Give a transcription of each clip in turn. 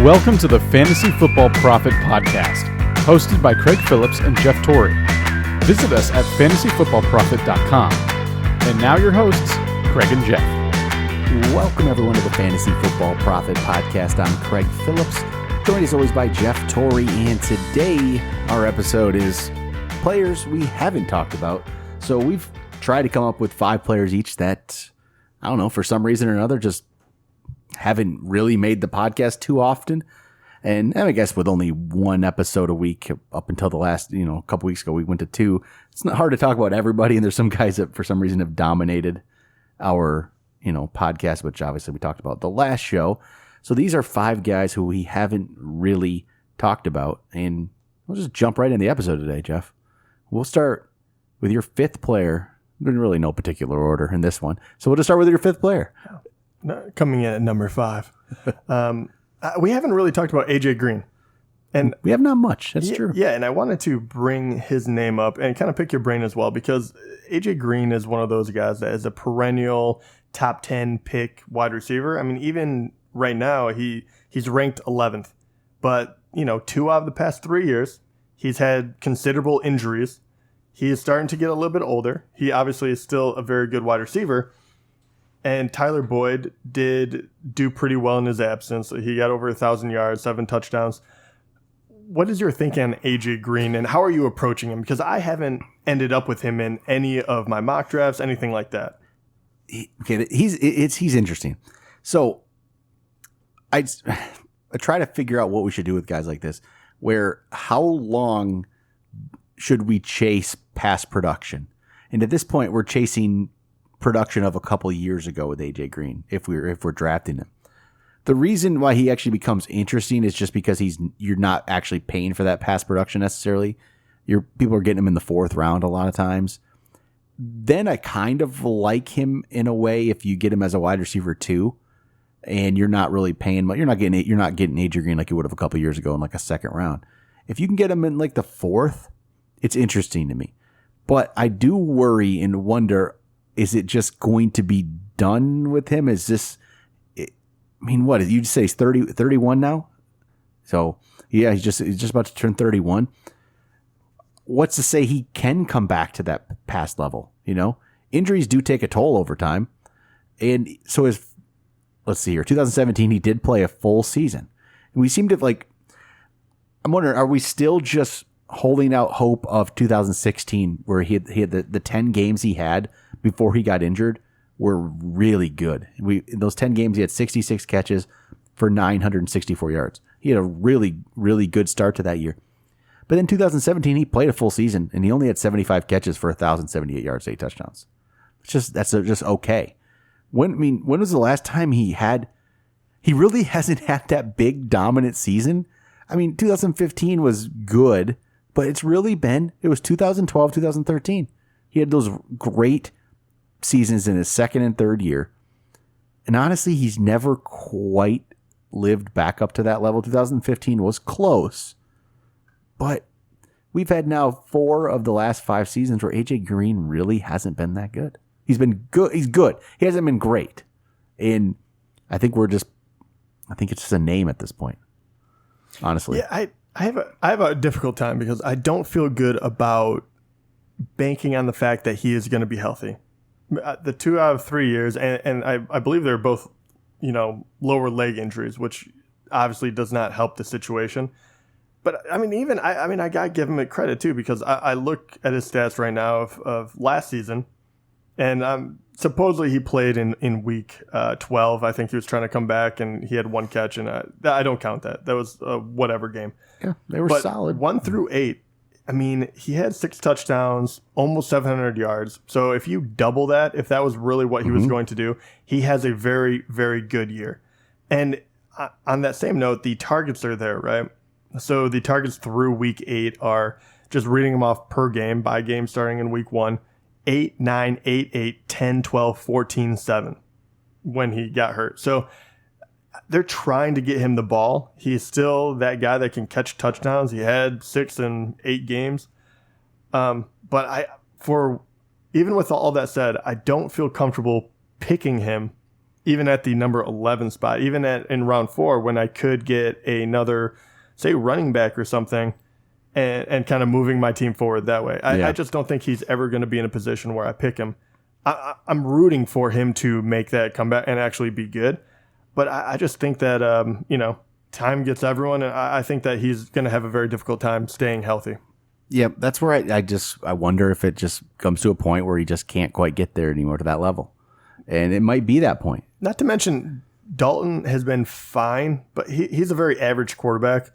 Welcome to the Fantasy Football Prophet Podcast, hosted by Craig Phillips and Jeff Torrey. Visit us at fantasyfootballprophet.com. And now your hosts, Craig and Jeff. Welcome everyone to the Fantasy Football Prophet Podcast. I'm Craig Phillips, joined as always by Jeff Torrey, and today our episode is players we haven't talked about. So we've tried to come up with 5 players each that, I don't know, for some reason or another, just haven't really made the podcast too often. And I guess with only one episode a week up until the last, a couple weeks ago, we went to 2. It's not hard to talk about everybody. And there's some guys that for some reason have dominated our, podcast, which obviously we talked about the last show. So these are 5 guys who we haven't really talked about. And we'll just jump right in the episode today, Jeff. We'll start with your 5th player. In really no particular order in this one. So we'll just start with your 5th player. Coming in at number 5. We haven't really talked about AJ Green. And we have not much. That's true. Yeah, and I wanted to bring his name up and kind of pick your brain as well, because AJ Green is one of those guys that is a perennial top 10 pick wide receiver. I mean, even right now, he's ranked 11th. But, 2 out of the past 3 years, he's had considerable injuries. He is starting to get a little bit older. He obviously is still a very good wide receiver. And Tyler Boyd did do pretty well in his absence. He got over 1,000 yards, 7 touchdowns. What is your thinking on AJ Green, and how are you approaching him? Because I haven't ended up with him in any of my mock drafts, anything like that. Okay, he's interesting. So I try to figure out what we should do with guys like this. How long should we chase past production? And at this point, we're chasing production of a couple of years ago with AJ Green if we're drafting him. The reason why he actually becomes interesting is just because you're not actually paying for that past production necessarily. People are getting him in the 4th round a lot of times. Then I kind of like him in a way if you get him as a wide receiver too, and you're not really paying much. You're not getting AJ Green like you would have a couple of years ago in like a 2nd round. If you can get him in like the 4th, it's interesting to me. But I do worry and wonder, is it just going to be done with him? Is this, what did you say? He's 31 now? So yeah, he's just about to turn 31. What's to say he can come back to that past level? Injuries do take a toll over time. And so let's see here, 2017, he did play a full season. And we seem to I'm wondering, are we still just holding out hope of 2016 where he had the 10 games he had before he got injured were really good. In those 10 games, he had 66 catches for 964 yards. He had a really, really good start to that year. But in 2017, he played a full season, and he only had 75 catches for 1,078 yards, 8 touchdowns. That's just okay. When was the last time he really hasn't had that big dominant season? 2015 was good, but it was 2012, 2013. He had those great seasons in his 2nd and 3rd year. And honestly, he's never quite lived back up to that level. 2015 was close. But we've had now 4 of the last 5 seasons where AJ Green really hasn't been that good. He's been good. He's good. He hasn't been great. And I think it's just a name at this point. Honestly. Yeah, I have a difficult time because I don't feel good about banking on the fact that he is going to be healthy. The 2 out of 3 years, and I believe they're both, lower leg injuries, which obviously does not help the situation. But I gotta give him credit too, because I look at his stats right now of last season, and supposedly he played in week 12. I think he was trying to come back, and he had 1 catch, and I don't count that. That was a whatever game. Yeah, they were solid. 1 through 8. He had 6 touchdowns, almost 700 yards. So if you double that, if that was really what he was going to do, he has a very, very good year. And on that same note, the targets are there, right? So the targets through week 8 are, just reading them off per game, by game starting in week 1, 8, 9, 8, 8, 10, 12, 14, 7 when he got hurt. So they're trying to get him the ball. He's still that guy that can catch touchdowns. He had 6 in 8 games. But even with all that said, I don't feel comfortable picking him even at the number 11 spot, even in round 4, when I could get another, say, running back or something, and kind of moving my team forward that way. I just don't think he's ever going to be in a position where I pick him. I'm rooting for him to make that comeback and actually be good. But I just think that, time gets everyone. And I think that he's going to have a very difficult time staying healthy. Yeah, that's where I wonder if it just comes to a point where he just can't quite get there anymore to that level. And it might be that point. Not to mention, Dalton has been fine, but he's a very average quarterback.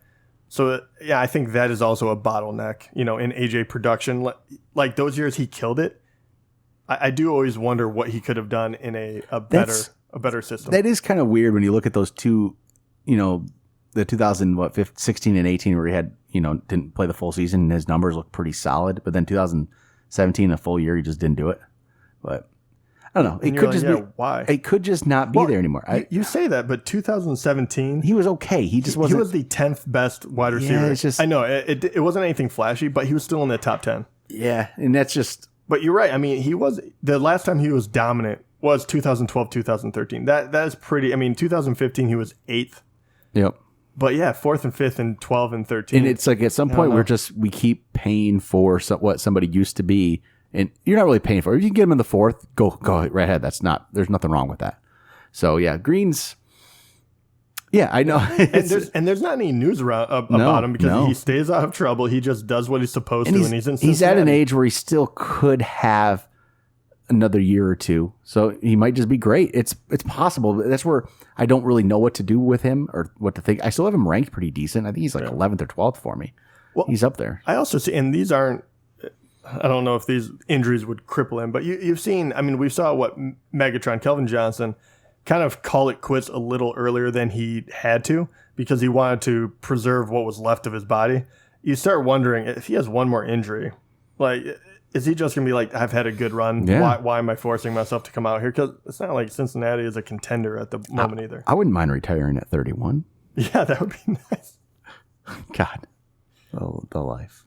So, yeah, I think that is also a bottleneck, in AJ production. Like those years he killed it. I do always wonder what he could have done in a better system. That is kind of weird when you look at those two, the 2016 and 18 where he had, didn't play the full season and his numbers look pretty solid. But then 2017, a full year, he just didn't do it. But I don't know. It could just be why. It could just not be there anymore. You say that, but 2017, he was okay. He just wasn't. He was the 10th best wide receiver. Yeah, it's just, I know it wasn't anything flashy, but he was still in the top 10. Yeah, and that's just. But you're right. I mean, he was the last time he was dominant was 2012, 2013. That is pretty. I mean, 2015 he was 8th. Yep. But yeah, 4th and 5th and 12 and 13. And it's like at some point we keep paying for what somebody used to be. And you're not really paying for it. If you can get him in the 4th, go right ahead. There's nothing wrong with that. So yeah, Green's. Yeah, I know. and there's not any news about him because he stays out of trouble. He just does what he's supposed to, and he's in Cincinnati. He's at an age where he still could have another year or two. So he might just be great. It's possible. That's where I don't really know what to do with him or what to think. I still have him ranked pretty decent. I think he's like 11th or 12th for me. Well, he's up there. I also see, and these aren't. I don't know if these injuries would cripple him, but you've seen. I mean, we saw what Megatron Kelvin Johnson kind of call it quits a little earlier than he had to because he wanted to preserve what was left of his body. You start wondering if he has one more injury, like, is he just going to be like, I've had a good run. Yeah. Why am I forcing myself to come out here? Because it's not like Cincinnati is a contender at the moment either. I wouldn't mind retiring at 31. Yeah, that would be nice. God, the life.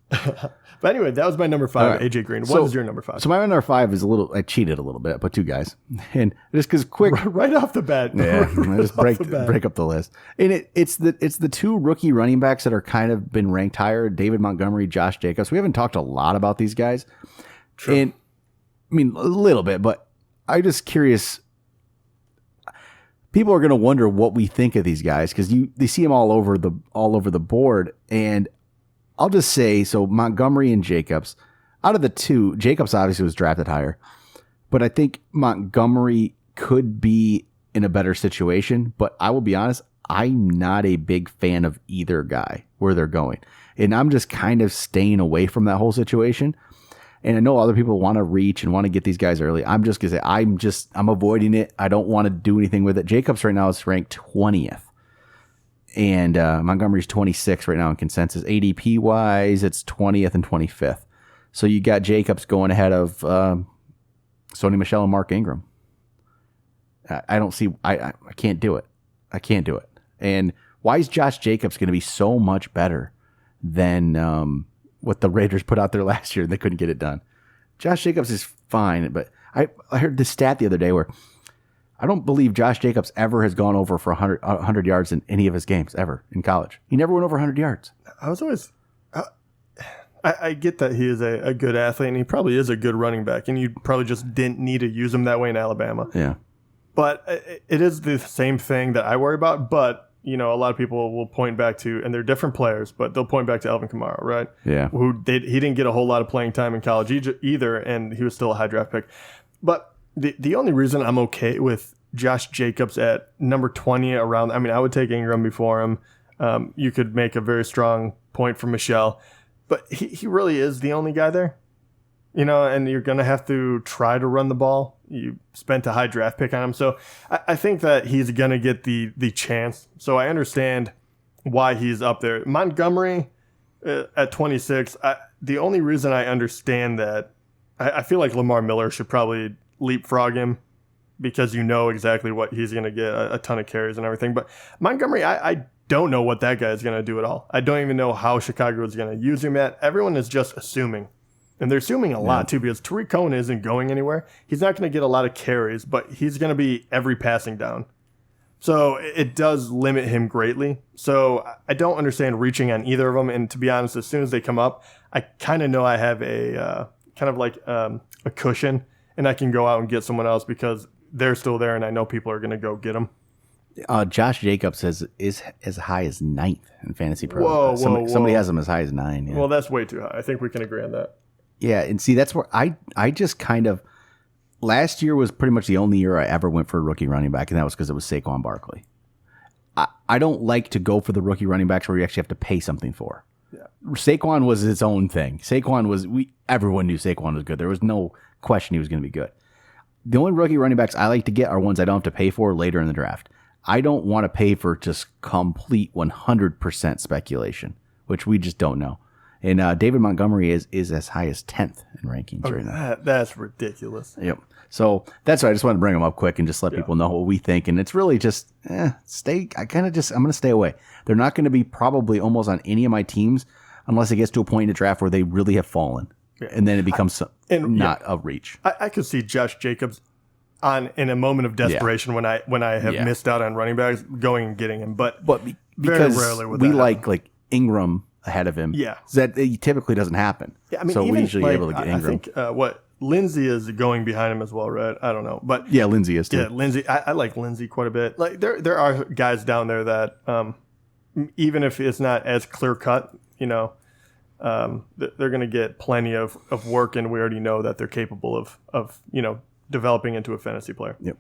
But anyway, that was my number 5, right. AJ Green. What is your number 5? So my number 5 is I cheated a little bit. I put 2 guys. And just because quick. Right off the bat. Yeah, just break up the list. And it's the 2 rookie running backs that are kind of been ranked higher, David Montgomery, Josh Jacobs. We haven't talked a lot about these guys. True. And I mean, a little bit, but I'm just curious. People are going to wonder what we think of these guys because they see them all over the board. And I'll just say, so Montgomery and Jacobs, out of the 2, Jacobs obviously was drafted higher, but I think Montgomery could be in a better situation. But I will be honest, I'm not a big fan of either guy where they're going. And I'm just kind of staying away from that whole situation. And I know other people want to reach and want to get these guys early. I'm just going to say, I'm avoiding it. I don't want to do anything with it. Jacobs right now is ranked 20th. And Montgomery's 26th right now in consensus. ADP wise, it's 20th and 25th. So you got Jacobs going ahead of Sony Michel and Mark Ingram. I don't see. I can't do it. I can't do it. And why is Josh Jacobs going to be so much better than what the Raiders put out there last year? They couldn't get it done. Josh Jacobs is fine, but I heard this stat the other day where I don't believe Josh Jacobs ever has gone over for 100 yards in any of his games ever in college. He never went over 100 yards. I was always, I get that he is a good athlete and he probably is a good running back and you probably just didn't need to use him that way in Alabama. Yeah. But it is the same thing that I worry about. But, a lot of people will point back to, and they're different players, but they'll point back to Alvin Kamara, right? Yeah. He didn't get a whole lot of playing time in college either, and he was still a high draft pick. But the only reason I'm okay with Josh Jacobs at number 20 around, I would take Ingram before him. You could make a very strong point for Michelle, but he really is the only guy there, and you're going to have to try to run the ball. You spent a high draft pick on him. So I think that he's going to get the chance. So I understand why he's up there. Montgomery at 26, the only reason I understand that, I feel like Lamar Miller should probably leapfrog him because exactly what he's going to get, a ton of carries and everything. But Montgomery, I don't know what that guy is going to do at all. I don't even know how Chicago is going to use him yet. Everyone is just assuming. And they're assuming a lot, too, because Tariq Cohen isn't going anywhere. He's not going to get a lot of carries, but he's going to be every passing down. So it does limit him greatly. So I don't understand reaching on either of them. And to be honest, as soon as they come up, I kind of know I have a kind of like a cushion, and I can go out and get someone else because they're still there, and I know people are going to go get them. Josh Jacobs is as high as 9th in Fantasy Pro. Whoa. Somebody has him as high as 9. Yeah. Well, that's way too high. I think we can agree on that. Yeah, and see, that's where I just kind of last year was pretty much the only year I ever went for a rookie running back, and that was because it was Saquon Barkley. I don't like to go for the rookie running backs where you actually have to pay something for. Yeah. Saquon was its own thing. Everyone knew Saquon was good. There was no question he was going to be good. The only rookie running backs I like to get are ones I don't have to pay for later in the draft. I don't want to pay for just complete 100% speculation, which we just don't know. And David Montgomery is as high as 10th in rankings right now. That's ridiculous. Yep. So that's why I just wanted to bring them up quick and just let people know what we think. And it's really just I'm going to stay away. They're not going to be probably almost on any of my teams unless it gets to a point in the draft where they really have fallen. Yeah. And then it becomes not a reach. I could see Josh Jacobs in a moment of desperation when I have missed out on running backs going and getting him. But because very rarely would we that like Ingram ahead of him. Yeah. That typically doesn't happen. Yeah, I mean, so we usually able to get Ingram. I think Lindsay is going behind him as well, right? I don't know. But yeah, Lindsay is too. Yeah, Lindsay. I like Lindsay quite a bit. Like there are guys down there that even if it's not as clear cut, they're going to get plenty of work, and we already know that they're capable of developing into a fantasy player. Yep.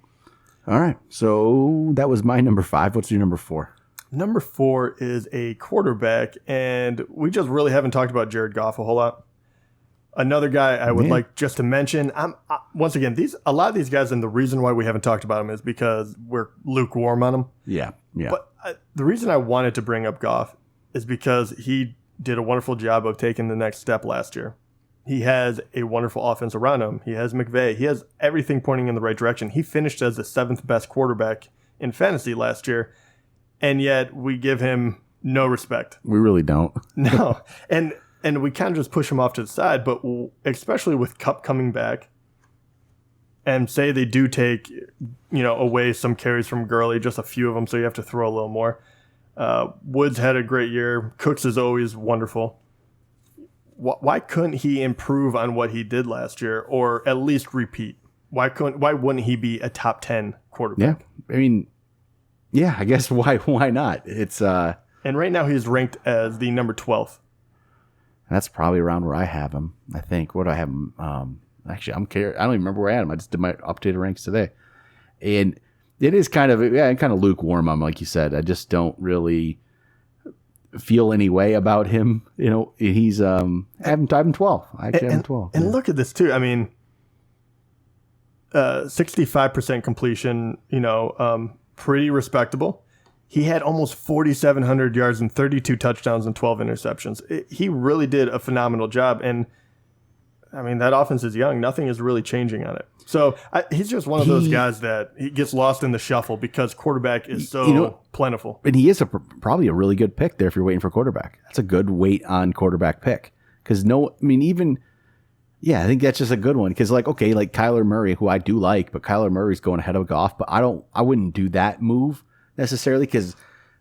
All right. So that was my number 5. What's your number 4? Number 4 is a quarterback, and we just really haven't talked about Jared Goff a whole lot. Another guy I would like just to mention. Once again, a lot of these guys, and the reason why we haven't talked about them is because we're lukewarm on them. Yeah. But the reason I wanted to bring up Goff is because he did a wonderful job of taking the next step last year. He has a wonderful offense around him. He has McVay. He has everything pointing in the right direction. He finished as the 7th best quarterback in fantasy last year, and yet we give him no respect. We really don't. No. And we kind of just push him off to the side, but especially with Kupp coming back, and say they do take, away some carries from Gurley, just a few of them, so you have to throw a little more. Woods had a great year. Cooks is always wonderful. Why couldn't he improve on what he did last year, or at least repeat? Why wouldn't he be a top 10 quarterback? Yeah, I mean, I guess why not? It's and right now he's ranked as the number 12th. That's probably around where I have him. I think. What do I have him? Actually, I don't even remember where I had him. I just did my updated ranks today, and it is kind of lukewarm. I'm like you said. I just don't really feel any way about him. He's I have him 12. I actually have him 12. And look at this too. I mean, 65% completion. Pretty respectable. He had almost 4,700 yards and 32 touchdowns and 12 interceptions. He really did a phenomenal job. And, I mean, that offense is young. Nothing is really changing on it. So he's just one of those guys that he gets lost in the shuffle because quarterback is so plentiful. And he is probably a really good pick there if you're waiting for quarterback. That's a good wait on quarterback pick. Because I think that's just a good one. Because like Kyler Murray, who I do like, but Kyler Murray's going ahead of Goff. But I wouldn't do that move necessarily, because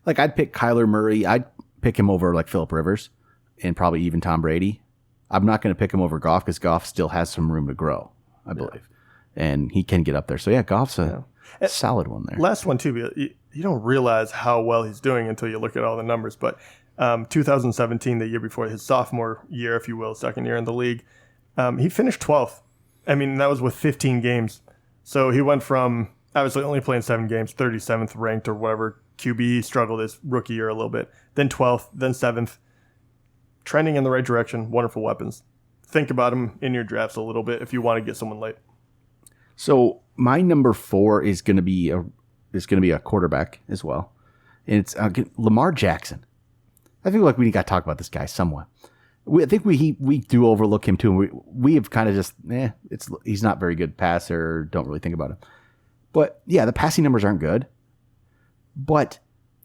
I'd pick Kyler Murray. I'd pick him over like Phillip Rivers and probably even Tom Brady. I'm not going to pick him over Goff because Goff still has some room to grow, I believe. And he can get up there. So, Goff's a solid one there. Last one, too. You don't realize how well he's doing until you look at all the numbers. But 2017, the year before, his sophomore year, if you will, second year in the league, he finished 12th. I mean, that was with 15 games. So he went from obviously only playing 7 games, 37th ranked or whatever. QB struggled his rookie year a little bit. Then 12th, then 7th. Trending in the right direction. Wonderful weapons. Think about him in your drafts a little bit if you want to get someone late. So my number 4 is going to be a quarterback as well. And it's Lamar Jackson. I feel like we got to talk about this guy somewhat. I think we do overlook him too. And we have kind of just, he's not very good passer. Don't really think about him. But the passing numbers aren't good. But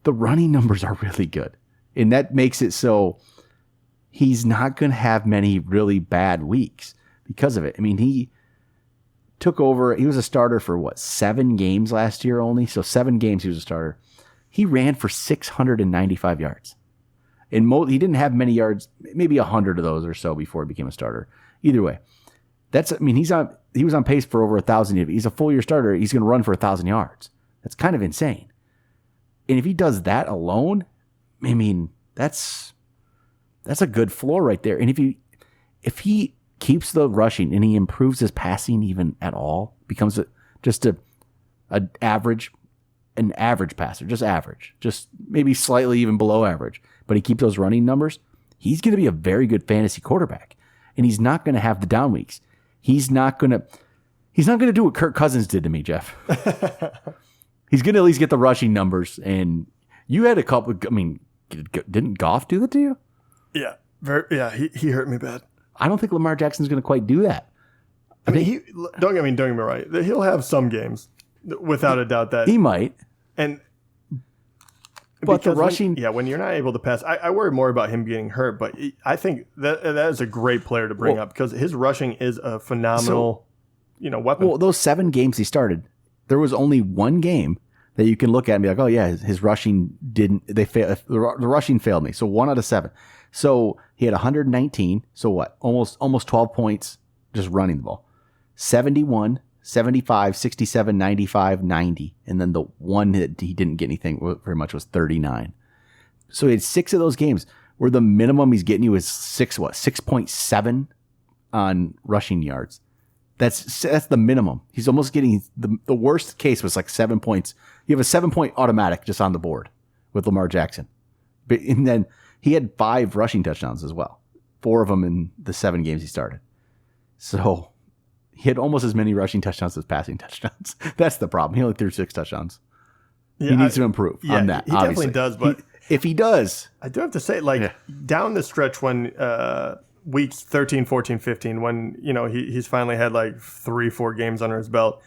the running numbers are really good. And that makes it so he's not going to have many really bad weeks because of it. I mean, he took over. He was a starter for 7 games last year only. So 7 games he was a starter. He ran for 695 yards. And he didn't have many yards, maybe 100 of those or so before he became a starter. Either way, he was on pace for over 1,000. If he's a full year starter, he's going to run for 1,000 yards. That's kind of insane. And if he does that alone, I mean, that's a good floor right there. And if he keeps the rushing and he improves his passing even at all, becomes an average passer, just maybe slightly even below average, but he keeps those running numbers, he's going to be a very good fantasy quarterback. And he's not going to have the down weeks. He's not going to do what Kirk Cousins did to me, Jeff. He's going to at least get the rushing numbers. And you had a couple, I mean, didn't Goff do that to you? Yeah. He hurt me bad. I don't think Lamar Jackson's going to quite do that. Don't get me right. He'll have some games, without a doubt, that he might. And but the rushing, when you're not able to pass, I worry more about him getting hurt. But I think that is a great player to bring up because his rushing is a phenomenal, weapon. Well, those 7 games he started, there was only one game that you can look at and be like, oh yeah, his rushing the rushing failed me. So 1 out of 7. So he had 119. So what? Almost 12 points just running the ball. 71, 75, 67, 95, 90. And then the one that he didn't get anything very much was 39. So he had 6 of those games where the minimum he's getting you is 6.7 on rushing yards. That's the minimum. He's almost getting the worst case was like 7 points. You have a 7-point automatic just on the board with Lamar Jackson. And then he had 5 rushing touchdowns as well. 4 of them in the 7 games he started. So he had almost as many rushing touchdowns as passing touchdowns. That's the problem. He only threw 6 touchdowns. Yeah, he needs to improve on that. He definitely does. But if he does, I do have to say, down the stretch when weeks 13, 14, 15, when he's finally had 3-4 games under his belt,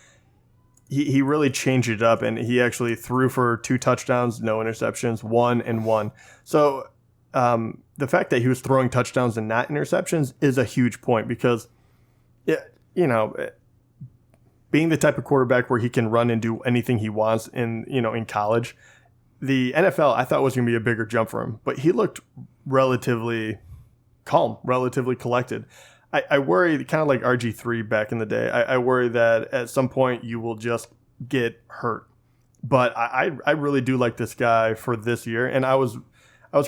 he really changed it up, and he actually threw for 2 touchdowns, no interceptions, 1 and 1. So the fact that he was throwing touchdowns and not interceptions is a huge point because, being the type of quarterback where he can run and do anything he wants in college, the NFL I thought was going to be a bigger jump for him, but he looked relatively calm, relatively collected. I worry, kind of like RG3 back in the day, I worry that at some point you will just get hurt. But I really do like this guy for this year, and I was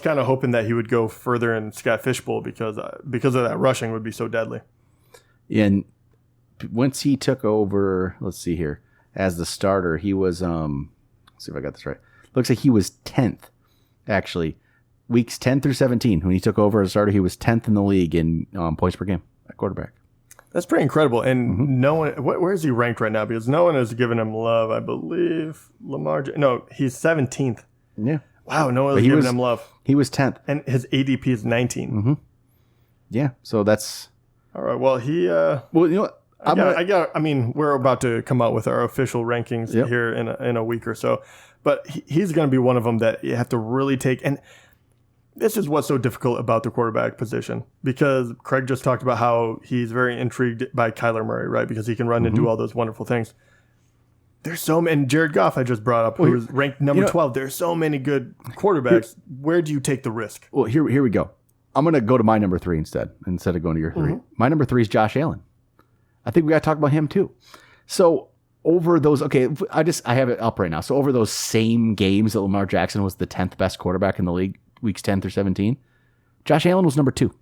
kind of hoping that he would go further in Scott Fishbowl because of that rushing would be so deadly. And once he took over, let's see here, as the starter, he was let's see if I got this right. Looks like he was 10th, actually. Weeks 10 through 17, when he took over as a starter, he was 10th in the league in points per game at quarterback. That's pretty incredible. And no one, where is he ranked right now? Because no one has given him love, I believe. No, he's 17th. Yeah. Wow, no one has given him love. He was 10th. And his ADP is 19. Mm-hmm. Yeah, so that's... All right, well, he... well, you know what? We're about to come out with our official rankings here in a week or so. But he's going to be one of them that you have to really take... And this is what's so difficult about the quarterback position, because Craig just talked about how he's very intrigued by Kyler Murray, right? Because he can run and do all those wonderful things. There's so many, and Jared Goff I just brought up, who is ranked number 12. There's so many good quarterbacks. Where do you take the risk? Well, here we go. I'm going to go to my number 3 instead of going to your 3. My number 3 is Josh Allen. I think we got to talk about him too. So over those, I have it up right now. So over those same games that Lamar Jackson was the 10th best quarterback in the league, weeks 10 through 17, Josh Allen was number 2.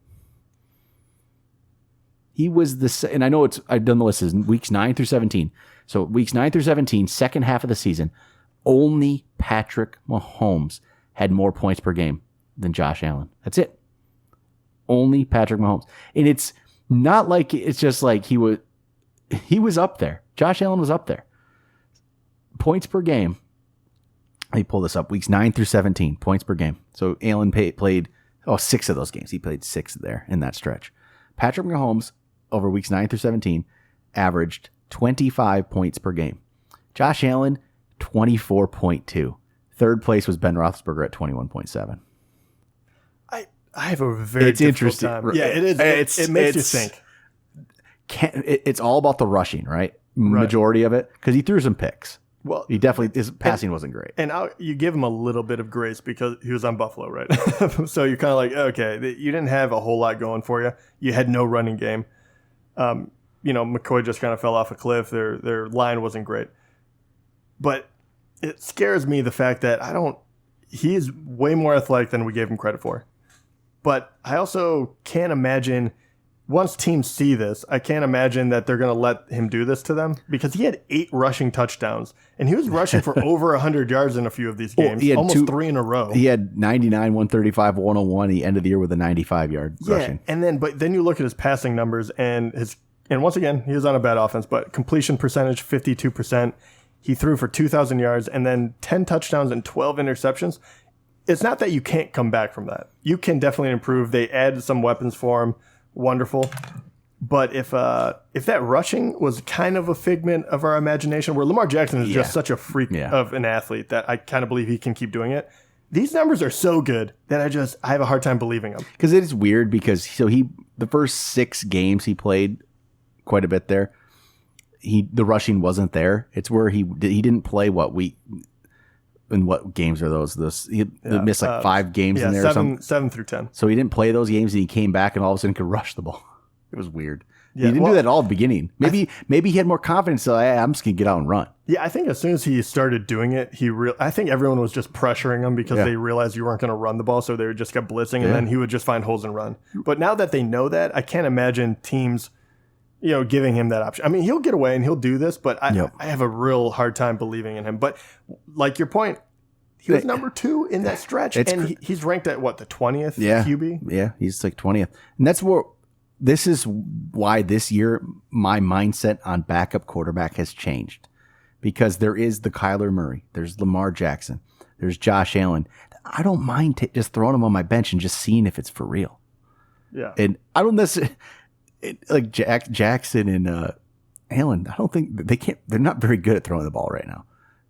He was and I know I've done the list is weeks 9 through 17. So weeks 9 through 17, second half of the season, only Patrick Mahomes had more points per game than Josh Allen. That's it. Only Patrick Mahomes. And it's not like it's just like he was up there. Josh Allen was up there. Points per game. Let me pull this up. Weeks 9 through 17, points per game. So Allen played 6 of those games. He played 6 there in that stretch. Patrick Mahomes, over weeks 9 through 17, averaged 25 points per game. Josh Allen, 24.2. Third place was Ben Roethlisberger at 21.7. I have a very it's interesting. time. Yeah, it is. It makes you think. It's all about the rushing, right? Majority of it, because he threw some picks. Well, he definitely his passing wasn't great. And you give him a little bit of grace because he was on Buffalo, right? So you're kind of like, okay, you didn't have a whole lot going for you. You had no running game. McCoy just kind of fell off a cliff. Their line wasn't great. But it scares me the fact that he is way more athletic than we gave him credit for. But I also can't imagine, once teams see this, I can't imagine that they're going to let him do this to them, because he had 8 rushing touchdowns and he was rushing for over 100 yards in a few of these games, almost 3 in a row. He had 99, 135, 101. He ended the year with a 95-yard rushing. But then you look at his passing numbers and once again, he was on a bad offense, but completion percentage, 52%. He threw for 2,000 yards and then 10 touchdowns and 12 interceptions. It's not that you can't come back from that. You can definitely improve. They added some weapons for him. Wonderful. But if that rushing was kind of a figment of our imagination, where Lamar Jackson is just such a freak of an athlete that I kind of believe he can keep doing it, these numbers are so good that I have a hard time believing them. Because it is weird, because the first 6 games he played quite a bit there, the rushing wasn't there. It's where he didn't play in what games are those? He missed like 5 games in there or something. 7 through 10. So he didn't play those games, and he came back and all of a sudden could rush the ball. It was weird. Yeah, he didn't do that at all at the beginning. Maybe he had more confidence, so I'm just going to get out and run. Yeah, I think as soon as he started doing it, I think everyone was just pressuring him because they realized you weren't going to run the ball, so they just kept blitzing, and then he would just find holes and run. But now that they know that, I can't imagine teams giving him that option. I mean, he'll get away and he'll do this, but I have a real hard time believing in him. But like your point, he was number 2 in that stretch, and he's ranked at the 20th QB? Yeah, he's like 20th. And this is why this year my mindset on backup quarterback has changed, because there is the Kyler Murray, there's Lamar Jackson, there's Josh Allen. I don't mind just throwing them on my bench and just seeing if it's for real. Yeah. And I don't necessarily... like Jackson and Allen, I don't think they're not very good at throwing the ball right now,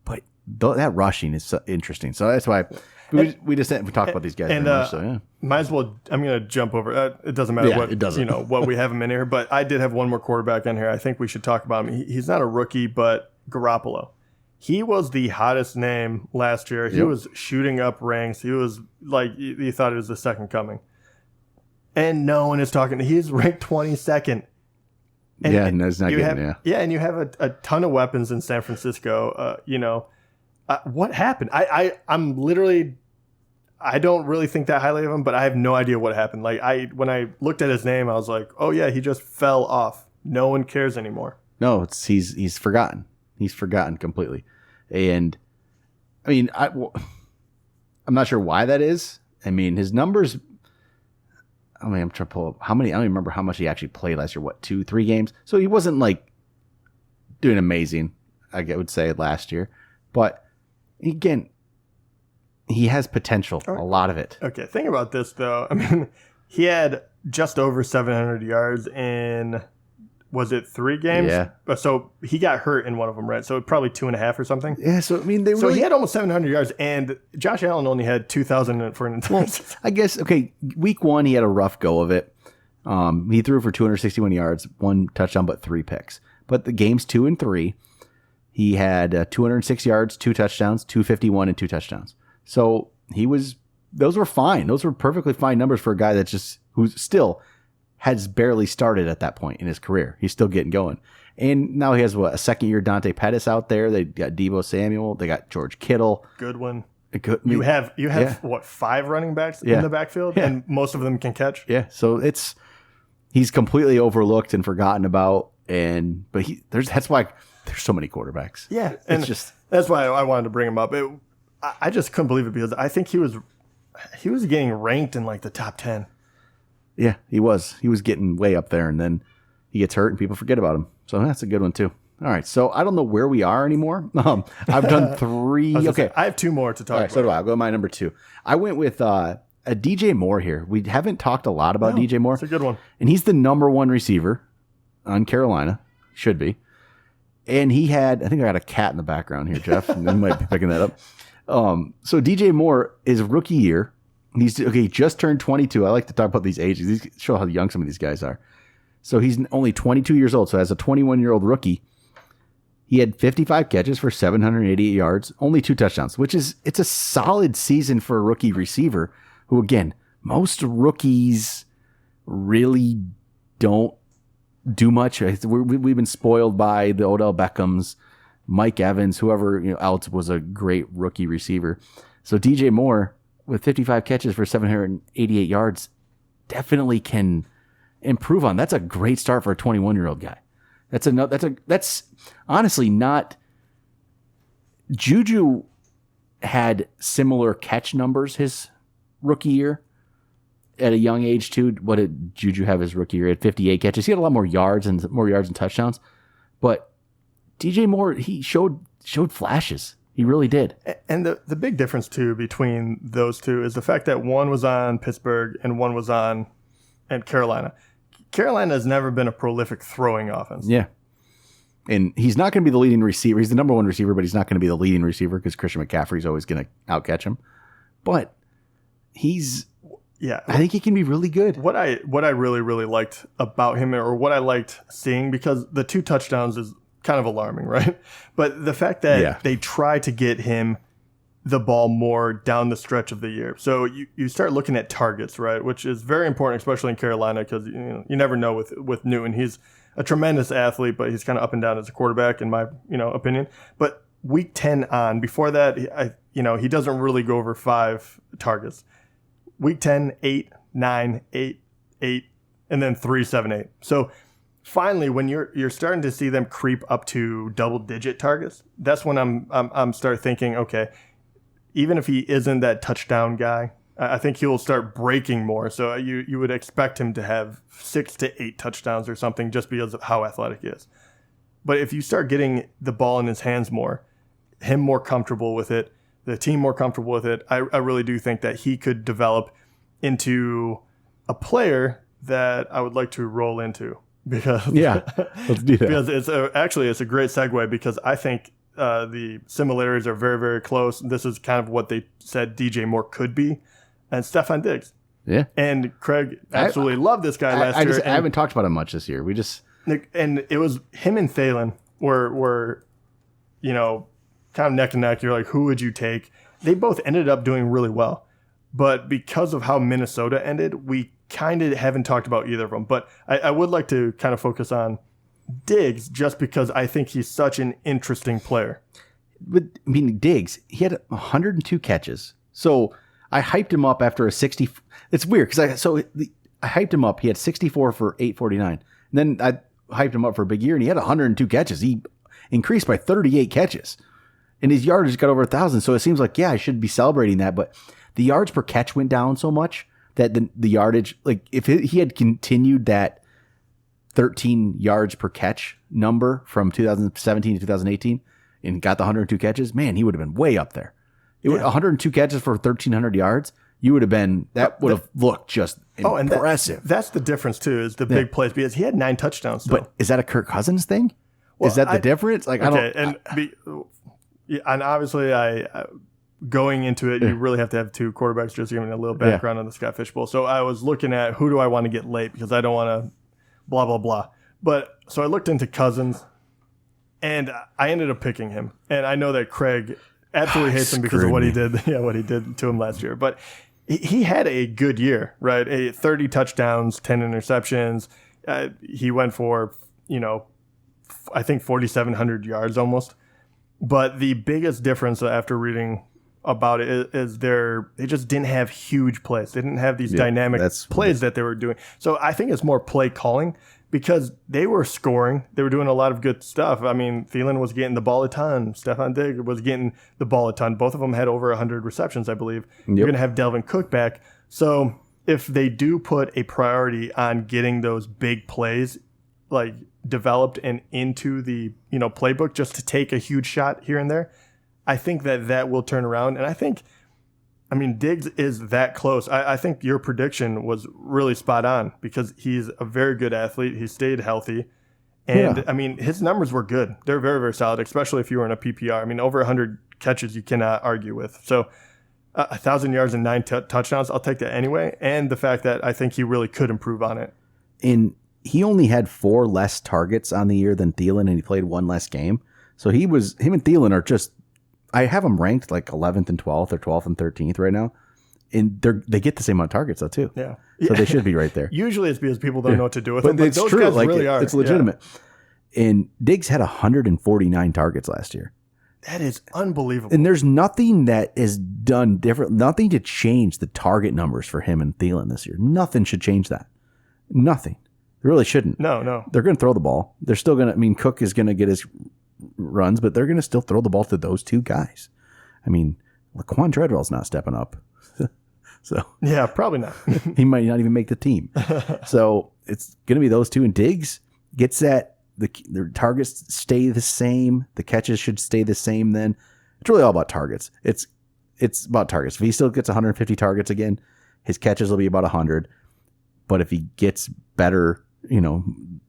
but that rushing is so interesting. So that's why we talk about these guys very much. So yeah, might as well. I'm going to jump over. It doesn't matter what it doesn't. What we have him in here. But I did have one more quarterback in here. I think we should talk about him. He's not a rookie, but Garoppolo. He was the hottest name last year. He was shooting up ranks. He was like, you thought it was the second coming. And no one is talking. He's ranked 22nd. And it's not good. And you have a ton of weapons in San Francisco. What happened? I'm literally, I don't really think that highly of him, but I have no idea what happened. Like when I looked at his name, I was like, oh yeah, he just fell off. No one cares anymore. No, he's forgotten. He's forgotten completely. And I mean, I'm not sure why that is. I mean, his numbers. I'm trying to pull up how many. I don't even remember how much he actually played last year. 2, 3 games? So he wasn't like doing amazing, I would say, last year. But again, he has potential, a lot of it. Okay, think about this though. I mean, he had just over 700 yards in, was it 3 games? Yeah. So he got hurt in one of them, right? So probably 2.5 or something. Yeah. So I mean, so he had almost 700 yards, and Josh Allen only had 2,000 for an entire season. I guess week 1 he had a rough go of it. He threw for 261 yards, 1 touchdown, but 3 picks. But the games 2 and 3, he had 206 yards, 2 touchdowns, 251, and 2 touchdowns. So those were fine. Those were perfectly fine numbers for a guy who's still has barely started at that point in his career. He's still getting going. And now he has a second-year Dante Pettis out there. They got Deebo Samuel. They got George Kittle. Good one. You have 5 running backs in the backfield, and most of them can catch. Yeah, so he's completely overlooked and forgotten about. But that's why there's so many quarterbacks. Yeah, and that's why I wanted to bring him up. I just couldn't believe it, because I think he was getting ranked in like the top 10. Yeah, he was. He was getting way up there, and then he gets hurt, and people forget about him. So that's a good one, too. All right, so I don't know where we are anymore. I've done 3. Okay. I have 2 more to talk about. So do I. I'll go to my number 2. I went with a DJ Moore here. We haven't talked a lot about DJ Moore. It's a good one. And he's the number 1 receiver on Carolina. Should be. And he had, I think I got a cat in the background here, Jeff. You might be picking that up. So DJ Moore, his rookie year, He just turned 22. I like to talk about these ages. These show how young some of these guys are. So he's only 22 years old. So as a 21-year-old rookie, he had 55 catches for 788 yards, only 2 touchdowns, it's a solid season for a rookie receiver who, again, most rookies really don't do much. We've been spoiled by the Odell Beckhams, Mike Evans, whoever else was a great rookie receiver. So DJ Moore with 55 catches for 788 yards definitely can improve on. That's a great start for a 21-year-old guy. That's honestly not. Juju had similar catch numbers his rookie year at a young age too. What did Juju have his rookie year? He had 58 catches. He had a lot more yards and touchdowns. But DJ Moore, he showed flashes. He really did. And the big difference too between those two is the fact that one was on Pittsburgh and one was on Carolina. Carolina has never been a prolific throwing offense. Yeah. And he's not going to be the leading receiver. He's the number one receiver, but he's not going to be the leading receiver because Christian McCaffrey's always going to outcatch him. But I think he can be really good. What I really, really liked about him, or what I liked seeing, because the 2 touchdowns is kind of alarming, right? But the fact that they try to get him the ball more down the stretch of the year. So you start looking at targets, right? Which is very important, especially in Carolina, because you never know with Newton. He's a tremendous athlete, but he's kind of up and down as a quarterback, in my opinion. But week 10 on, before that, he doesn't really go over 5 targets. Week 10, 8, 9, 8, 8, and then 3, 7, 8. So finally, when you're starting to see them creep up to double-digit targets, that's when I'm start thinking, okay, even if he isn't that touchdown guy, I think he'll start breaking more. So you would expect him to have 6 to 8 touchdowns or something just because of how athletic he is. But if you start getting the ball in his hands more, him more comfortable with it, the team more comfortable with it, I really do think that he could develop into a player that I would like to roll into. Because let's do that. Because it's a great segue, because I think the similarities are very, very close. This is kind of what they said DJ Moore could be, and Stefon Diggs. Yeah. And Craig absolutely loved this guy last year. I haven't talked about him much this year. And it was him and Thielen were kind of neck and neck. You're like, who would you take? They both ended up doing really well. But because of how Minnesota ended, we kind of haven't talked about either of them. But I would like to kind of focus on Diggs, just because I think he's such an interesting player. But I mean, Diggs, he had 102 catches. So I hyped him up after a 60. It's weird because I hyped him up. He had 64 for 849. And then I hyped him up for a big year, and he had 102 catches. He increased by 38 catches, and his yardage got over 1,000. So it seems like, I should be celebrating that. But the yards per catch went down so much that the yardage, like if he had continued that 13 yards per catch number from 2017 to 2018 and got the 102 catches, man, he would have been way up there. 102 catches for 1,300 yards. You would have been, that would have looked just impressive. That's the difference too, is the big plays, because he had 9 touchdowns still. But is that a Kirk Cousins thing? Is that the difference? Like, and obviously going into it, you really have to have 2 quarterbacks, just giving a little background on the Scott Fish Bowl. So I was looking at who do I want to get late, because I don't want to blah, blah, blah. But so I looked into Cousins, and I ended up picking him. And I know that Craig absolutely hates him because of what he did. Yeah, what he did to him last year. But he had a good year, right? 30 touchdowns, 10 interceptions. He went for, I think 4,700 yards almost. But the biggest difference after reading about it is they just didn't have huge plays. They didn't have these dynamic plays that they were doing. So I think it's more play calling, because they were scoring. They were doing a lot of good stuff. I mean, Thielen was getting the ball a ton. Stefon Diggs was getting the ball a ton. Both of them had over 100 receptions, I believe. Yep. You're going to have Delvin Cook back. So if they do put a priority on getting those big plays like developed and into the playbook, just to take a huge shot here and there, I think that will turn around. And I think, Diggs is that close. I think your prediction was really spot on, because he's a very good athlete. He stayed healthy. And, his numbers were good. They're very, very solid, especially if you were in a PPR. Over 100 catches you cannot argue with. So 1,000 yards and 9 touchdowns, I'll take that anyway. And the fact that I think he really could improve on it. And he only had 4 less targets on the year than Thielen, and he played 1 less game. So him and Thielen are just, I have them ranked like 11th and 12th or 12th and 13th right now. And they get the same amount of targets though too. Yeah. So they should be right there. Usually it's because people don't know what to do with but them. But it's those true. guys Like really are. It's legitimate. Yeah. And Diggs had 149 targets last year. That is unbelievable. And there's nothing that is done different, nothing to change the target numbers for him and Thielen this year. Nothing should change that. Nothing. They really shouldn't. No. They're going to throw the ball. They're still going to, I mean, Cook is going to get his runs, but they're going to still throw the ball to those 2 guys. I mean, Laquan Treadwell's not stepping up. So yeah, probably not. He might not even make the team. So it's going to be those 2, and Diggs gets that. The targets stay the same. The catches should stay the same. Then it's really all about targets. It's about targets. If he still gets 150 targets again, his catches will be about 100. But if he gets better,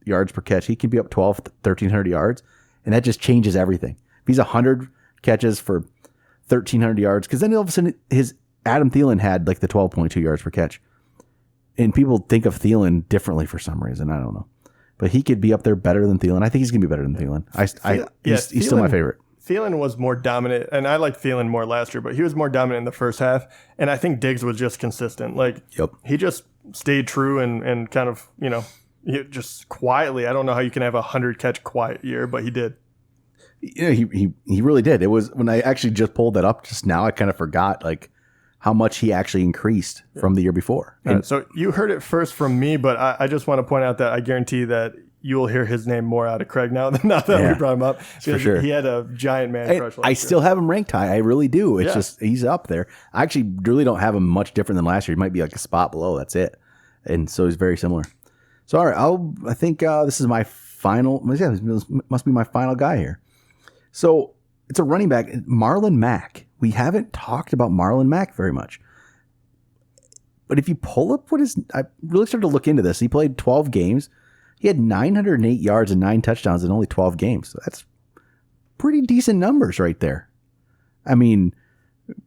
yards per catch, he can be up 1,300 yards, and that just changes everything. If he's 100 catches for 1,300 yards, because then all of a sudden his Adam Thielen had like the 12.2 yards per catch, and people think of Thielen differently for some reason. I don't know. But he could be up there better than Thielen. I think he's going to be better than Thielen. He's still my favorite. Thielen was more dominant, and I liked Thielen more last year, but he was more dominant in the first half, and I think Diggs was just consistent. He just stayed true and kind of, just quietly. I don't know how you can have a 100-catch quiet year, but he did. He really did. It was when I actually just pulled that up just now, I kind of forgot how much he actually increased from the year before. And so you heard it first from me, but I just want to point out that I guarantee that you will hear his name more out of Craig now that we brought him up. For sure. He had a giant man crush. I still have him ranked high. I really do. It's just he's up there. I actually really don't have him much different than last year. He might be like a spot below. That's it. And so he's very similar. So all right, I think this is my final. Yeah, this must be my final guy here. So it's a running back, Marlon Mack. We haven't talked about Marlon Mack very much. But if you pull up I really started to look into this. He played 12 games. He had 908 yards and 9 touchdowns in only 12 games. So that's pretty decent numbers right there. I mean,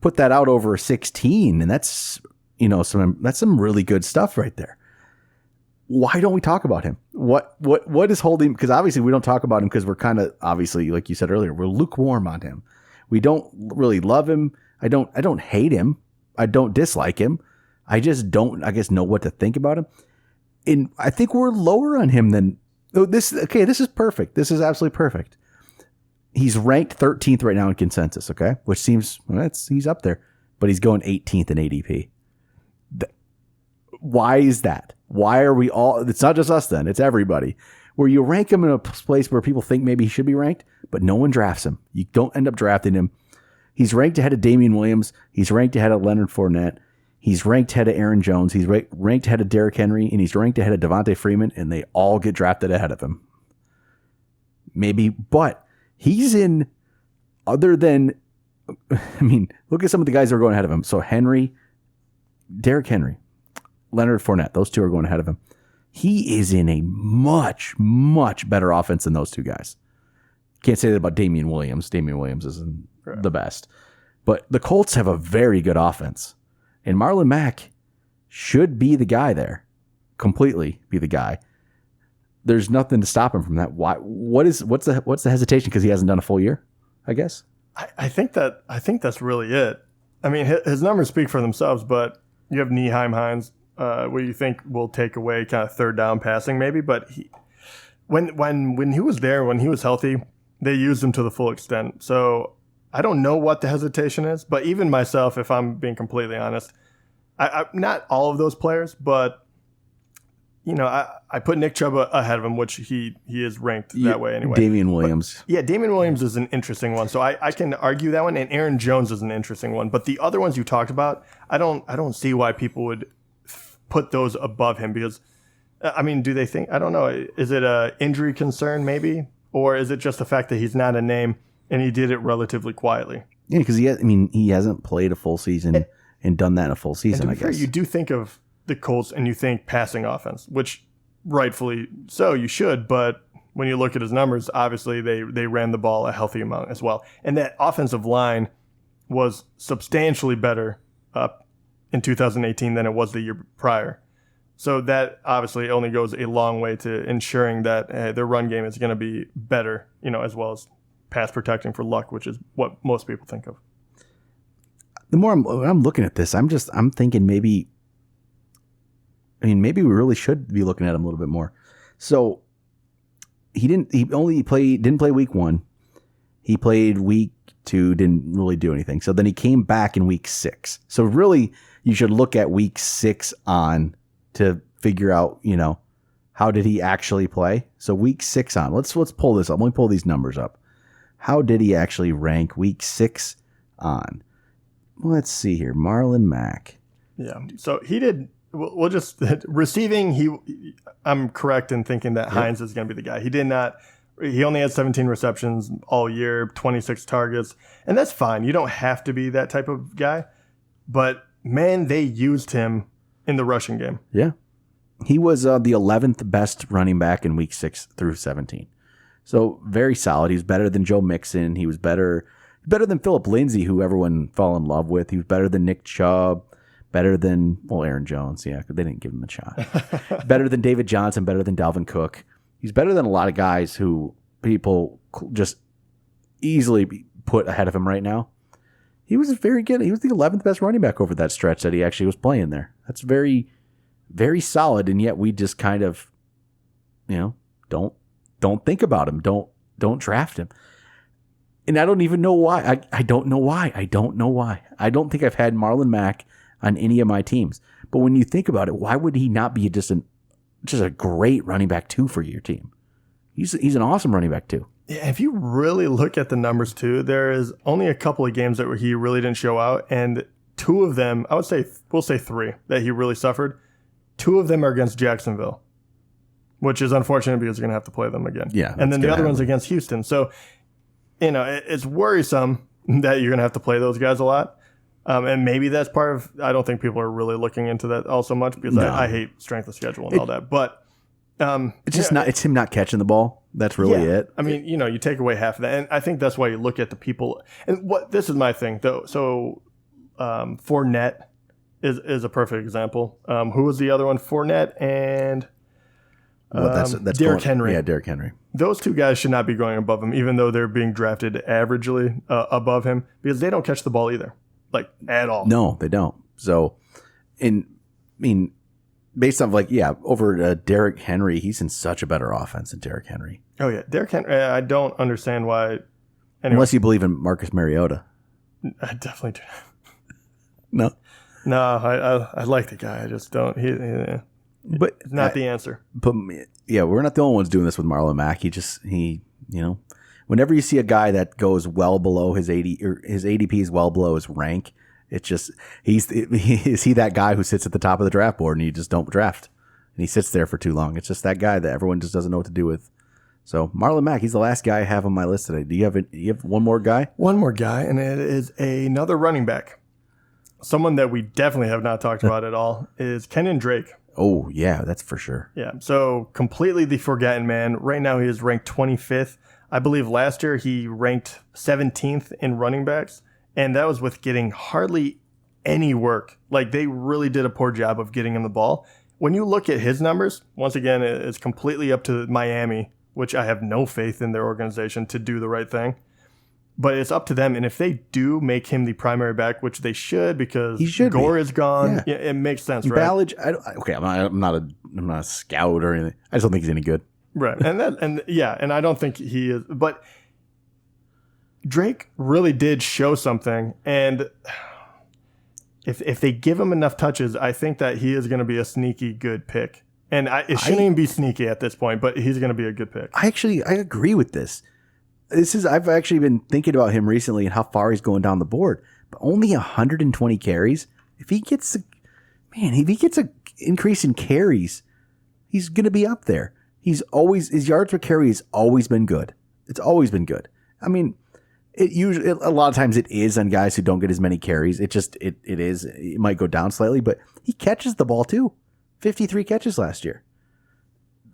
put that out over 16, and that's some really good stuff right there. Why don't we talk about him? What is holding? Because obviously we don't talk about him because we're kind of, obviously, like you said earlier, we're lukewarm on him. We don't really love him. I don't hate him. I don't dislike him. I just don't, I guess, know what to think about him. And I think we're lower on him than this. Okay, this is perfect. This is absolutely perfect. He's ranked 13th right now in consensus. Okay, which seems he's up there, but he's going 18th in ADP. Why is that? Why are we all? It's not just us. Then it's everybody. Where you rank him in a place where people think maybe he should be ranked, but no one drafts him. You don't end up drafting him. He's ranked ahead of Damian Williams. He's ranked ahead of Leonard Fournette. He's ranked ahead of Aaron Jones. He's ranked ahead of Derrick Henry, and he's ranked ahead of Devontae Freeman, and they all get drafted ahead of him. Maybe, but he's in other than, I mean, look at some of the guys that are going ahead of him. So Derrick Henry, Leonard Fournette, those 2 are going ahead of him. He is in a much, much better offense than those 2 guys. Can't say that about Damian Williams. Damian Williams isn't the best. But the Colts have a very good offense. And Marlon Mack should be the guy there. Completely be the guy. There's nothing to stop him from that. Why? What's the hesitation? Because he hasn't done a full year, I guess. I think that's really it. I mean, his numbers speak for themselves, but you have Nyheim Hines, where you think will take away kind of third down passing maybe, but when he was there, when he was healthy, they used him to the full extent. So I don't know what the hesitation is, but even myself, if I'm being completely honest, I not all of those players, but I put Nick Chubb ahead of him, which he is ranked that way anyway. Damian Williams. But, Damian Williams is an interesting one. So I can argue that one, and Aaron Jones is an interesting one. But the other ones you talked about, I don't see why people would put those above him because, I mean, do they think, I don't know, is it a injury concern maybe? Or is it just the fact that he's not a name and he did it relatively quietly? Yeah, because he hasn't played a full season and done that in a full season, I guess. You do think of the Colts and you think passing offense, which rightfully so you should, but when you look at his numbers, obviously they ran the ball a healthy amount as well. And that offensive line was substantially better in 2018 than it was the year prior. So that obviously only goes a long way to ensuring that their run game is going to be better, as well as pass protecting for luck, which is what most people think of. The more I'm looking at this, I'm thinking maybe we really should be looking at him a little bit more. So he didn't play week 1. He played week 2, didn't really do anything. So then he came back in week 6. So really you should look at week 6 on to figure out, how did he actually play? So week 6 on. Let's pull this up. Let me pull these numbers up. How did he actually rank week 6 on? Let's see here. Marlon Mack. Yeah. So he did. We'll just receiving. I'm correct in thinking that Hines is going to be the guy. He did not. He only had 17 receptions all year, 26 targets, and that's fine. You don't have to be that type of guy. But man, they used him in the rushing game. Yeah. He was the 11th best running back in week 6 through 17. So very solid. He was better than Joe Mixon. He was better than Philip Lindsay, who everyone fell in love with. He was better than Nick Chubb, better than, Aaron Jones. Yeah, they didn't give him a shot. Better than David Johnson, better than Dalvin Cook. He's better than a lot of guys who people just easily put ahead of him right now. He was very good. He was the 11th best running back over that stretch that he actually was playing there. That's very, very solid. And yet we just kind of, don't think about him. Don't draft him. And I don't even know why. I don't know why. I don't know why. I don't think I've had Marlon Mack on any of my teams. But when you think about it, why would he not be just a great running back 2 for your team? He's an awesome running back 2. Yeah, if you really look at the numbers too, there is only a couple of games that he really didn't show out, and 2 of them, we'll say 3 that he really suffered. 2 of them are against Jacksonville, which is unfortunate because you're going to have to play them again. Yeah, and then the other one's against Houston. So, it's worrisome that you're going to have to play those guys a lot. And maybe that's part of, I don't think people are really looking into that all so much because I hate strength of schedule and all that. But it's just it's him not catching the ball. That's really it. I mean, you take away half of that. And I think that's why you look at the people. And this is my thing, though. So Fournette is a perfect example. Who was the other one? Fournette and that's Derrick Henry. Yeah, Derrick Henry. Those 2 guys should not be going above him, even though they're being drafted averagely above him, because they don't catch the ball either, like at all. No, they don't. So, based on over Derrick Henry, he's in such a better offense than Derrick Henry. Oh yeah, Derrick Henry. I don't understand why. Anyway. Unless you believe in Marcus Mariota. I definitely do. No, I like the guy. I just don't. But it's not the answer. But yeah, we're not the only ones doing this with Marlon Mack. Whenever you see a guy that goes well below his ADP is well below his rank, it's just is he that guy who sits at the top of the draft board and you just don't draft and he sits there for too long. It's just that guy that everyone just doesn't know what to do with. So Marlon Mack, he's the last guy I have on my list today. Do you have one more guy? One more guy, and it is another running back. Someone that we definitely have not talked about at all is Kenyon Drake. Oh, yeah, that's for sure. Yeah, so completely the forgotten man. Right now he is ranked 25th. I believe last year he ranked 17th in running backs, and that was with getting hardly any work. Like, they really did a poor job of getting him the ball. When you look at his numbers, once again, it's completely up to Miami, which I have no faith in their organization to do the right thing. But it's up to them, and if they do make him the primary back, which they should, because Gore is gone, yeah, it makes sense, right? Ballage, I'm not a scout or anything. I just don't think he's any good, right? And I don't think he is. But Drake really did show something, and if they give him enough touches, I think that he is going to be a sneaky good pick. And it shouldn't even be sneaky at this point, but he's going to be a good pick. I agree with this. I've actually been thinking about him recently and how far he's going down the board. But only 120 carries. If he gets a increase in carries, he's going to be up there. His yards per carry has always been good. It's always been good. I mean, a lot of times it is on guys who don't get as many carries. It might go down slightly, but he catches the ball too. 53 catches last year.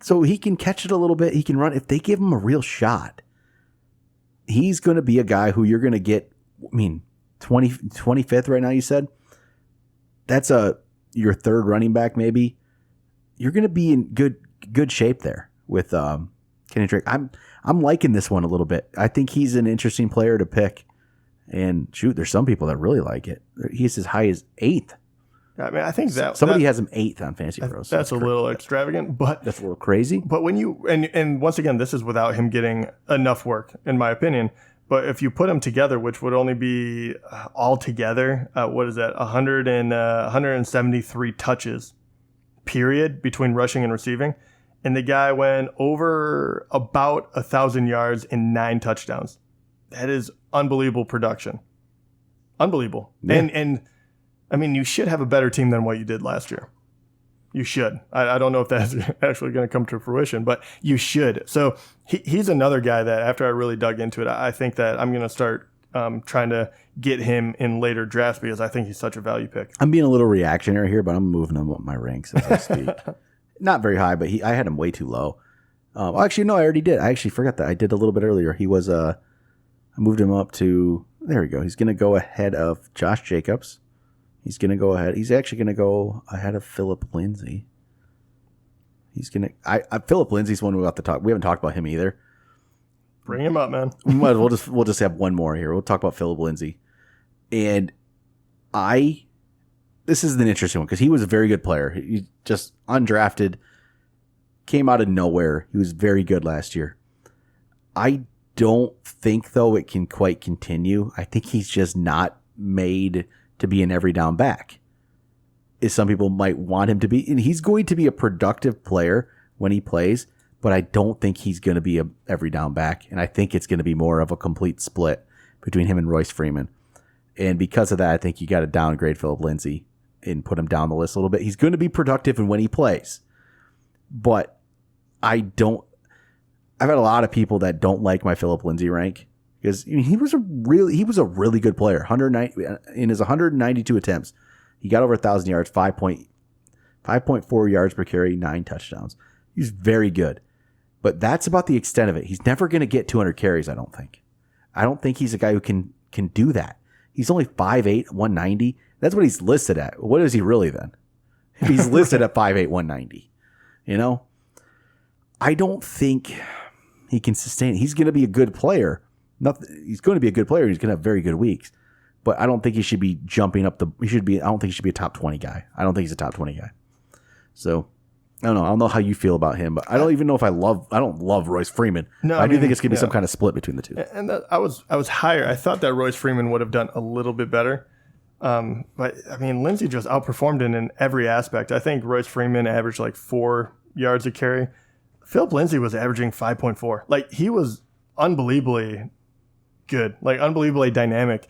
So he can catch it a little bit. He can run. If they give him a real shot, he's going to be a guy who you're going to get, 25th right now, you said? that's your third running back maybe. You're going to be in good shape there with Kenny Drake. I'm liking this one a little bit. I think he's an interesting player to pick. And shoot, there's some people that really like it. He's as high as 8th. I mean, I think that somebody has him 8th on Fantasy Pros. That's a little extravagant, but that's a little crazy. But when you and once again, this is without him getting enough work, in my opinion. But if you put them together, which would only be all together, what is that? 173 touches, period, between rushing and receiving, and the guy went over about 1,000 yards and 9 touchdowns. That is unbelievable production. Unbelievable. Yeah. And I mean, you should have a better team than what you did last year. You should. I don't know if that's actually going to come to fruition, but you should. So he's another guy that after I really dug into it, I think that I'm going to start trying to get him in later drafts because I think he's such a value pick. I'm being a little reactionary here, but I'm moving him up my ranks as I speak. Not very high, but I had him way too low. Actually, no, I already did. I actually forgot that. I did a little bit earlier. He was I moved him up to, there we go. He's going to go ahead of Josh Jacobs. He's actually going to go ahead of Philip Lindsay. Philip Lindsay's one we're about to talk. We haven't talked about him either. Bring him up, man. We'll just have one more here. We'll talk about Philip Lindsay. And this is an interesting one because he was a very good player. He just undrafted, came out of nowhere. He was very good last year. I don't think, though, it can quite continue. I think he's just not made to be an every down back, as some people might want him to be. And he's going to be a productive player when he plays, but I don't think he's going to be a every down back. And I think it's going to be more of a complete split between him and Royce Freeman. And because of that, I think you got to downgrade Philip Lindsay and put him down the list a little bit. He's going to be productive when he plays, but I've had a lot of people that don't like my Philip Lindsay rank. Because he was a really good player. 190 in his 192 attempts, he got over 1,000 yards, 5.4 yards per carry, 9 touchdowns. He's very good, but that's about the extent of it. He's never going to get 200 carries. I don't think. I don't think he's a guy who can do that. He's only 5'8", 190. That's what he's listed at. What is he really then? He's listed at 5'8", 190. I don't think he can sustain. He's going to be a good player. He's going to be a good player. He's going to have very good weeks, but I don't think he should be jumping up I don't think he should be a top 20 guy. I don't think he's a top 20 guy. So I don't know. I don't know how you feel about him, but I don't even know if I don't love Royce Freeman. No, I do think it's going to be some kind of split between the two. And I was higher. I thought that Royce Freeman would have done a little bit better. But I mean, Lindsay just outperformed in every aspect. I think Royce Freeman averaged like 4 yards a carry. Philip Lindsay was averaging 5.4. Like, he was unbelievably good, like unbelievably dynamic.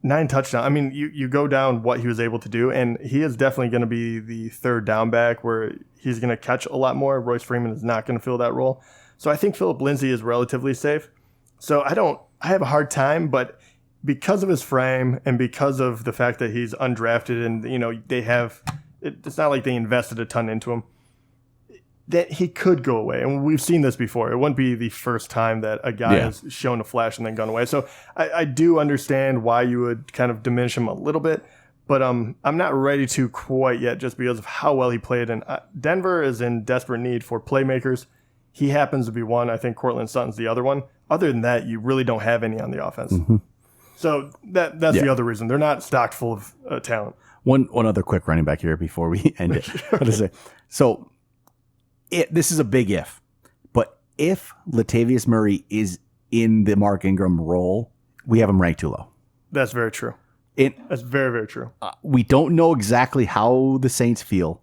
9 touchdowns. I mean, you go down what he was able to do, and he is definitely going to be the third down back where he's going to catch a lot more. Royce Freeman is not going to fill that role. So I think Philip Lindsay is relatively safe. So I have a hard time, but because of his frame and because of the fact that he's undrafted and, it's not like they invested a ton into him, that he could go away. And we've seen this before. It wouldn't be the first time that a guy has shown a flash and then gone away. So I do understand why you would kind of diminish him a little bit, but I'm not ready to quite yet just because of how well he played. And Denver is in desperate need for playmakers. He happens to be one. I think Cortland Sutton's the other one. Other than that, you really don't have any on the offense. Mm-hmm. So that's the other reason. They're not stocked full of talent. One other quick running back here before we end it. What is it? So this is a big if, but if Latavius Murray is in the Mark Ingram role, we have him ranked too low. That's very true. That's very, very true. We don't know exactly how the Saints feel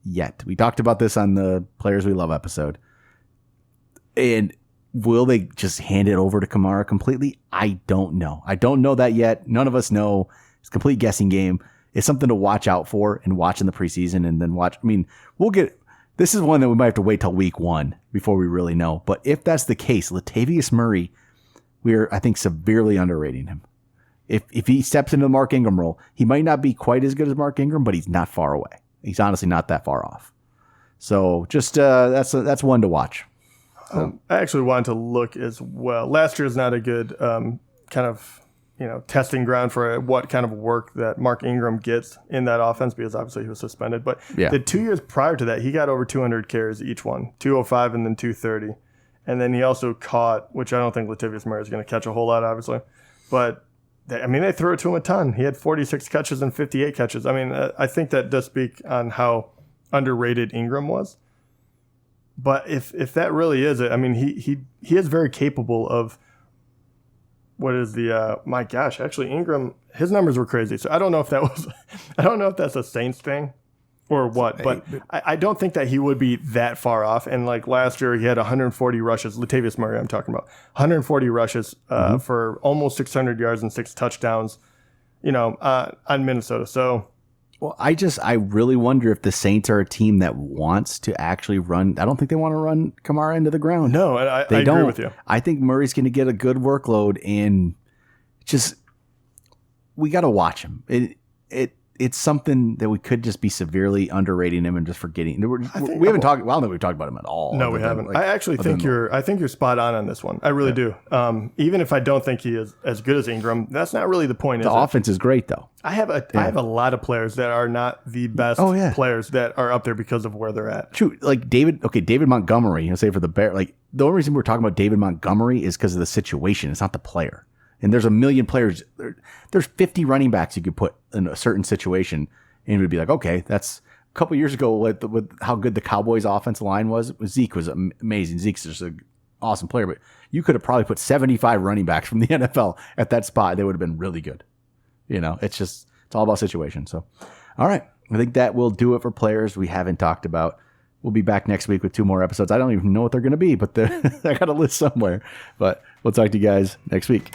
yet. We talked about this on the Players We Love episode. And will they just hand it over to Kamara completely? I don't know. I don't know that yet. None of us know. It's a complete guessing game. It's something to watch out for and watch in the preseason and then watch. I mean, this is one that we might have to wait till week 1 before we really know. But if that's the case, Latavius Murray, we're, I think, severely underrating him. If he steps into the Mark Ingram role, he might not be quite as good as Mark Ingram, but he's not far away. He's honestly not that far off. So just that's one to watch. I actually wanted to look as well. Last year is not a good kind of testing ground for what kind of work that Mark Ingram gets in that offense, because obviously he was suspended. But the 2 years prior to that, he got over 200 carries each one, 205 and then 230. And then he also caught, which I don't think Latavius Murray is going to catch a whole lot, obviously. But, they threw it to him a ton. He had 46 catches and 58 catches. I think that does speak on how underrated Ingram was. But if that really is it, he is very capable of, what is the, my gosh, actually Ingram, his numbers were crazy. So I don't know if that's a Saints thing or what, but I don't think that he would be that far off. And like last year, he had 140 rushes. Latavius Murray, I'm talking about 140 rushes for almost 600 yards and 6 touchdowns, on Minnesota. So, well, I really wonder if the Saints are a team that wants to actually run. I don't think they want to run Kamara into the ground. No, I agree with you. I think Murray's going to get a good workload, and we got to watch him. It's something that we could just be severely underrating him and just forgetting. We haven't talked. Well, I don't think we've talked about him at all. No, we haven't. I actually think you're spot on this one. I really do. Even if I don't think he is as good as Ingram, that's not really the point. The offense is great, though. I have a lot of players that are not the best players that are up there because of where they're at. True, like David Montgomery. I'll say for the Bears, like the only reason we're talking about David Montgomery is because of the situation. It's not the player. And there's a million players. There's 50 running backs you could put in a certain situation, and it would be like, okay, that's a couple years ago with how good the Cowboys' offensive line was. Zeke was amazing. Zeke's just an awesome player, but you could have probably put 75 running backs from the NFL at that spot. They would have been really good. It's all about situation. So, all right, I think that will do it for players we haven't talked about. We'll be back next week with 2 more episodes. I don't even know what they're going to be, but I got a list somewhere. But we'll talk to you guys next week.